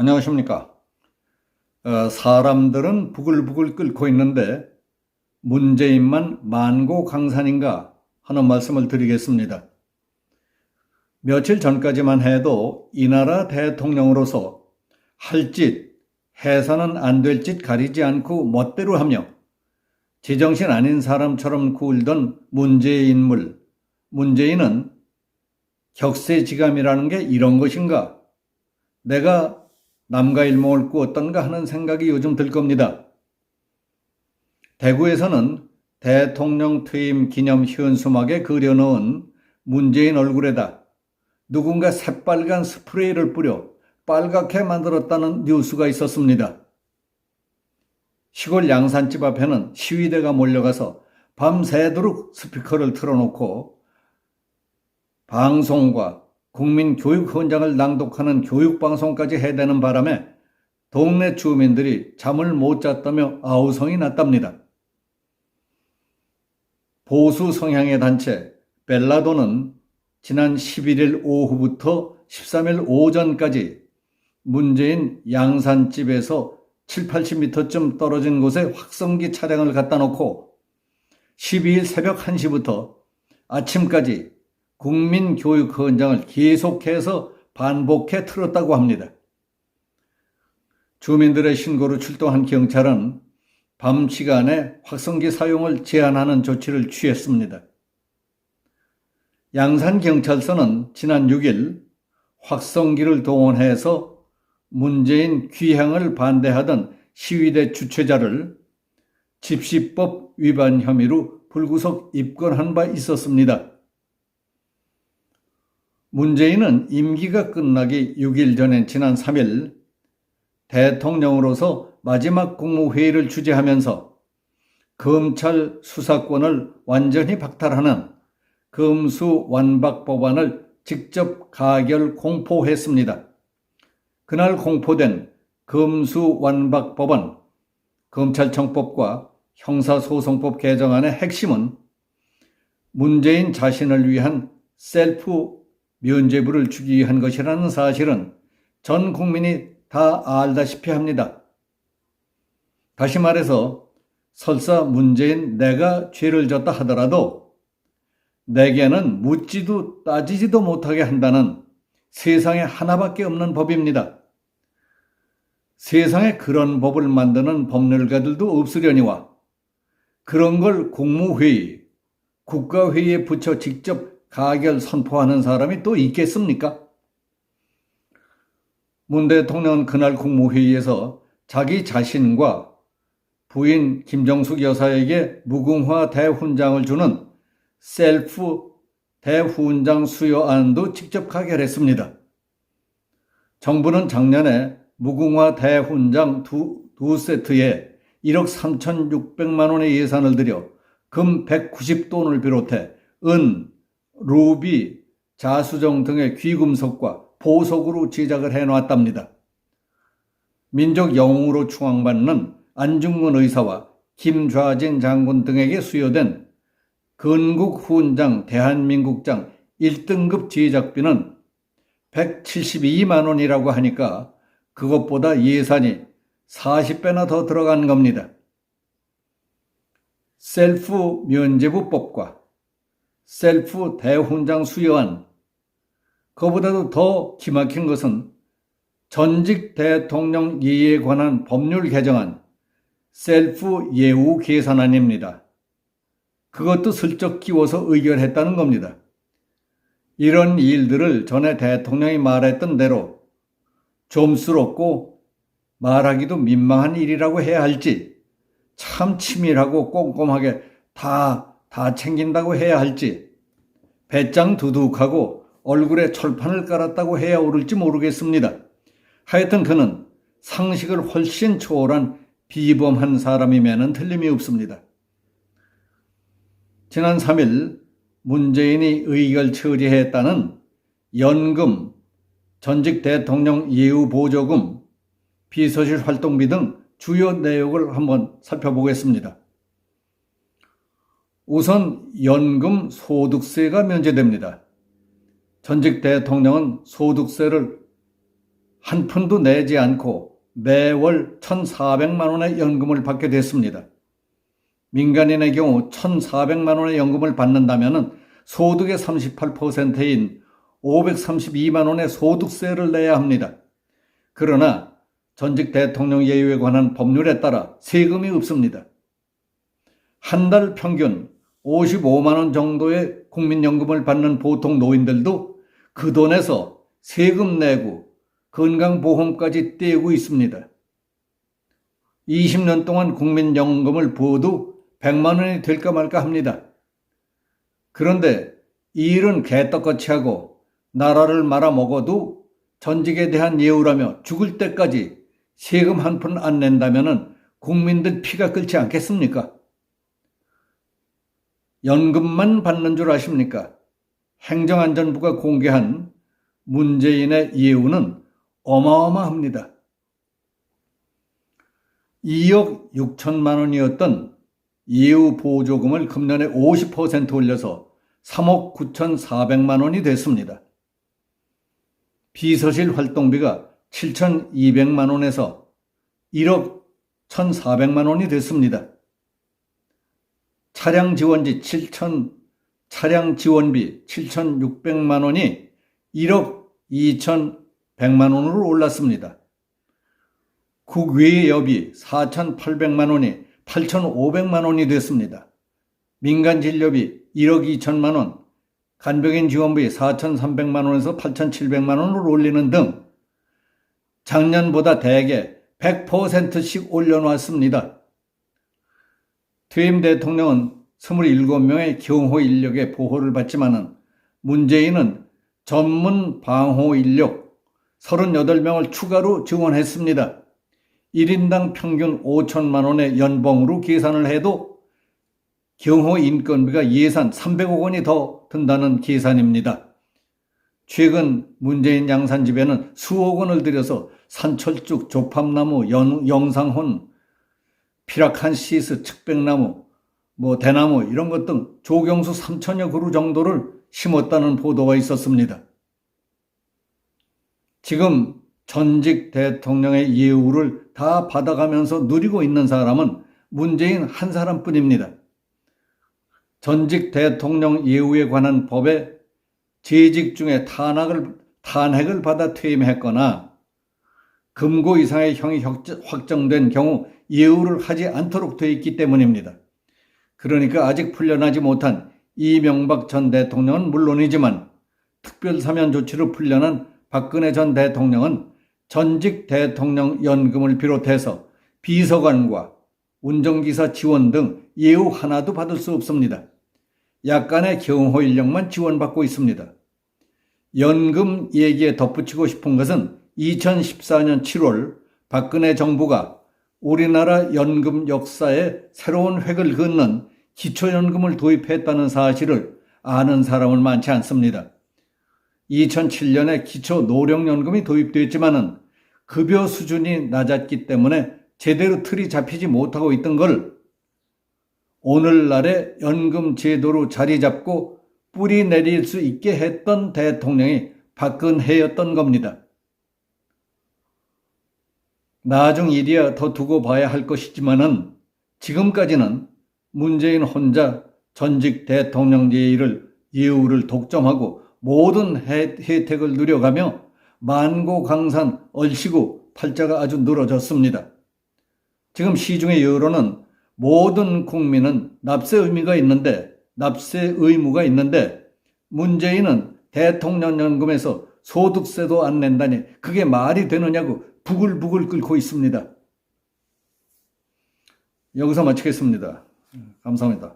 안녕하십니까. 사람들은 부글부글 끓고 있는데 문재인만 만고강산인가 하는 말씀을 드리겠습니다. 며칠 전까지만 해도 이 나라 대통령으로서 할 짓, 해서는 안 될 짓 가리지 않고 멋대로 하며 제정신 아닌 사람처럼 굴던 문재인은 격세지감이라는 게 이런 것인가? 내가 남과 일몽을 꾸었던가 하는 생각이 요즘 들 겁니다. 대구에서는 대통령 퇴임 기념 현수막에 그려놓은 문재인 얼굴에다 누군가 새빨간 스프레이를 뿌려 빨갛게 만들었다는 뉴스가 있었습니다. 시골 양산집 앞에는 시위대가 몰려가서 밤새도록 스피커를 틀어놓고 방송과 국민교육헌장을 낭독하는 교육방송까지 해대는 바람에 동네 주민들이 잠을 못 잤다며 아우성이 났답니다. 보수 성향의 단체 벨라도는 지난 11일 오후부터 13일 오전까지 문재인 양산집에서 70-80m쯤 떨어진 곳에 확성기 차량을 갖다 놓고 12일 새벽 1시부터 아침까지 국민교육헌장을 계속해서 반복해 틀었다고 합니다. 주민들의 신고로 출동한 경찰은 밤 시간에 확성기 사용을 제한하는 조치를 취했습니다. 양산경찰서는 지난 6일 확성기를 동원해서 문재인 귀향을 반대하던 시위대 주최자를 집시법 위반 혐의로 불구속 입건한 바 있었습니다. 문재인은 임기가 끝나기 6일 전인 지난 3일 대통령으로서 마지막 국무회의를 주재하면서 검찰 수사권을 완전히 박탈하는 검수완박 법안을 직접 가결 공포했습니다. 그날 공포된 검수완박 법안, 검찰청법과 형사소송법 개정안의 핵심은 문재인 자신을 위한 셀프 면죄부를 주기 위한 것이라는 사실은 전 국민이 다 알다시피 합니다. 다시 말해서 설사 문재인 내가 죄를 졌다 하더라도 내게는 묻지도 따지지도 못하게 한다는 세상에 하나밖에 없는 법입니다. 세상에 그런 법을 만드는 법률가들도 없으려니와 그런 걸 국무회의, 국가회의에 붙여 직접 가결 선포하는 사람이 또 있겠습니까? 문 대통령은 그날 국무회의에서 자기 자신과 부인 김정숙 여사에게 무궁화 대훈장을 주는 셀프 대훈장 수여안도 직접 가결했습니다. 정부는 작년에 무궁화 대훈장 두 세트에 1억 3,600만 원의 예산을 들여 금 190돈을 비롯해 은, 루비, 자수정 등의 귀금속과 보석으로 제작을 해놨답니다. 민족 영웅으로 추앙받는 안중근 의사와 김좌진 장군 등에게 수여된 건국훈장 대한민국장 1등급 제작비는 172만 원이라고 하니까 그것보다 예산이 40배나 더 들어간 겁니다. 셀프 면죄부법과 셀프 대훈장 수여안, 그보다도 더 기막힌 것은 전직 대통령 예에 관한 법률 개정안, 셀프 예우 계산안입니다. 그것도 슬쩍 끼워서 의결했다는 겁니다. 이런 일들을 전에 대통령이 말했던 대로 좀스럽고 말하기도 민망한 일이라고 해야 할지, 참 치밀하고 꼼꼼하게 다 챙긴다고 해야 할지, 배짱 두둑하고 얼굴에 철판을 깔았다고 해야 옳을지 모르겠습니다. 하여튼 그는 상식을 훨씬 초월한 비범한 사람이면은 틀림이 없습니다. 지난 3일 문재인이 의결 처리했다는 연금, 전직 대통령 예우보조금, 비서실 활동비 등 주요 내용을 한번 살펴보겠습니다. 우선 연금 소득세가 면제됩니다. 전직 대통령은 소득세를 한 푼도 내지 않고 매월 1,400만 원의 연금을 받게 됐습니다. 민간인의 경우 1,400만 원의 연금을 받는다면 소득의 38%인 532만 원의 소득세를 내야 합니다. 그러나 전직 대통령 예우에 관한 법률에 따라 세금이 없습니다. 한 달 평균 55만 원 정도의 국민연금을 받는 보통 노인들도 그 돈에서 세금 내고 건강보험까지 떼고 있습니다. 20년 동안 국민연금을 부어도 100만 원이 될까 말까 합니다. 그런데 이 일은 개떡같이 하고 나라를 말아먹어도 전직에 대한 예우라며 죽을 때까지 세금 한 푼 안 낸다면 국민들 피가 끓지 않겠습니까? 연금만 받는 줄 아십니까? 행정안전부가 공개한 문재인의 예우는 어마어마합니다. 2억 6천만 원이었던 예우 보조금을 금년에 50% 올려서 3억 9,400만 원이 됐습니다. 비서실 활동비가 7,200만 원에서 1억 1,400만 원이 됐습니다. 차량 지원비 7,600만 원이 1억 2,100만 원으로 올랐습니다. 국외여비 4,800만 원이 8,500만 원이 됐습니다. 민간진료비 1억 2천만 원, 간병인 지원비 4,300만 원에서 8,700만 원을 올리는 등 작년보다 대개 100%씩 올려놨습니다. 퇴임 대통령은 27명의 경호 인력의 보호를 받지만 문재인은 전문 방호 인력 38명을 추가로 지원했습니다. 1인당 평균 5천만 원의 연봉으로 계산을 해도 경호 인건비가 예산 300억 원이 더 든다는 계산입니다. 최근 문재인 양산집에는 수억 원을 들여서 산철쭉, 조팝나무, 영상혼, 피라칸시스, 측백나무, 대나무 이런 것 등 조경수 3천여 그루 정도를 심었다는 보도가 있었습니다. 지금 전직 대통령의 예우를 다 받아가면서 누리고 있는 사람은 문재인 한 사람뿐입니다. 전직 대통령 예우에 관한 법에 재직 중에 탄핵을 받아 퇴임했거나 금고 이상의 형이 확정된 경우 예우를 하지 않도록 되어 있기 때문입니다. 그러니까 아직 풀려나지 못한 이명박 전 대통령은 물론이지만 특별사면 조치로 풀려난 박근혜 전 대통령은 전직 대통령 연금을 비롯해서 비서관과 운전기사 지원 등 예우 하나도 받을 수 없습니다. 약간의 경호 인력만 지원받고 있습니다. 연금 얘기에 덧붙이고 싶은 것은 2014년 7월 박근혜 정부가 우리나라 연금 역사에 새로운 획을 긋는 기초연금을 도입했다는 사실을 아는 사람은 많지 않습니다. 2007년에 기초노령연금이 도입됐지만은 급여 수준이 낮았기 때문에 제대로 틀이 잡히지 못하고 있던 걸 오늘날의 연금 제도로 자리 잡고 뿌리 내릴 수 있게 했던 대통령이 박근혜였던 겁니다. 나중 일이야 더 두고 봐야 할 것이지만은 지금까지는 문재인 혼자 전직 대통령 예우를 독점하고 모든 혜택을 누려가며 만고강산 얼씨구 팔자가 아주 늘어졌습니다. 지금 시중의 여론은 모든 국민은 납세 의무가 있는데 문재인은 대통령연금에서 소득세도 안 낸다니 그게 말이 되느냐고 부글부글 끓고 있습니다. 여기서 마치겠습니다. 감사합니다.